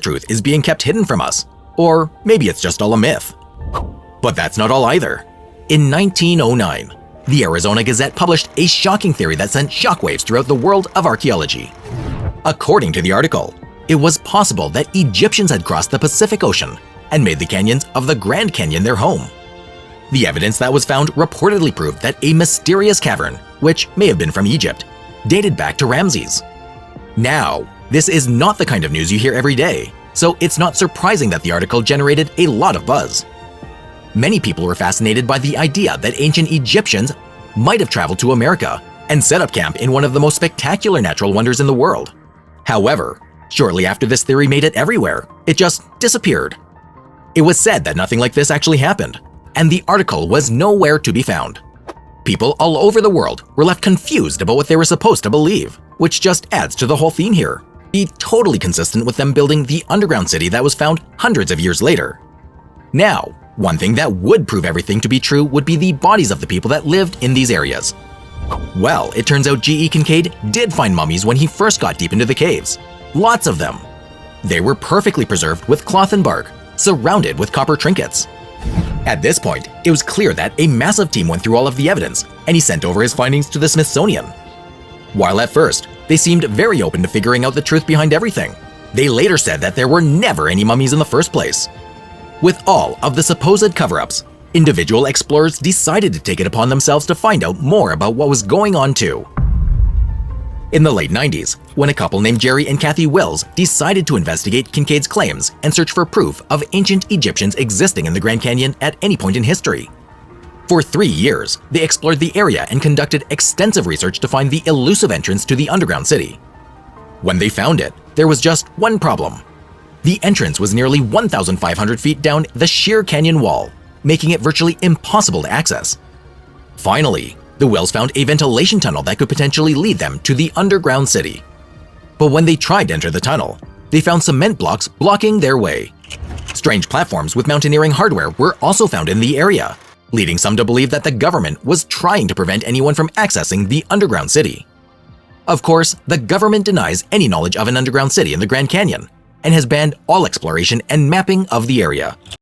truth is being kept hidden from us. Or maybe it's just all a myth. But that's not all either. In 1909, the Arizona Gazette published a shocking theory that sent shockwaves throughout the world of archaeology. According to the article, it was possible that Egyptians had crossed the Pacific Ocean and made the canyons of the Grand Canyon their home. The evidence that was found reportedly proved that a mysterious cavern, which may have been from Egypt, dated back to Ramses. Now, this is not the kind of news you hear every day, so it's not surprising that the article generated a lot of buzz. Many people were fascinated by the idea that ancient Egyptians might have traveled to America and set up camp in one of the most spectacular natural wonders in the world. However, shortly after this theory made it everywhere, it just disappeared. It was said that nothing like this actually happened, and the article was nowhere to be found. People all over the world were left confused about what they were supposed to believe, which just adds to the whole theme here. Be totally consistent with them building the underground city that was found hundreds of years later. Now, one thing that would prove everything to be true would be the bodies of the people that lived in these areas. Well, it turns out G.E. Kincaid did find mummies when he first got deep into the caves. Lots of them. They were perfectly preserved with cloth and bark, surrounded with copper trinkets. At this point, it was clear that a massive team went through all of the evidence, and he sent over his findings to the Smithsonian. While at first, they seemed very open to figuring out the truth behind everything, they later said that there were never any mummies in the first place. With all of the supposed cover-ups, individual explorers decided to take it upon themselves to find out more about what was going on too. In the late 90s, when a couple named Jerry and Kathy Wills decided to investigate Kincaid's claims and search for proof of ancient Egyptians existing in the Grand Canyon at any point in history. For 3 years, they explored the area and conducted extensive research to find the elusive entrance to the underground city. When they found it, there was just one problem. The entrance was nearly 1,500 feet down the sheer canyon wall, making it virtually impossible to access. Finally, the Wills found a ventilation tunnel that could potentially lead them to the underground city. But when they tried to enter the tunnel, they found cement blocks blocking their way. Strange platforms with mountaineering hardware were also found in the area, leading some to believe that the government was trying to prevent anyone from accessing the underground city. Of course, the government denies any knowledge of an underground city in the Grand Canyon and has banned all exploration and mapping of the area.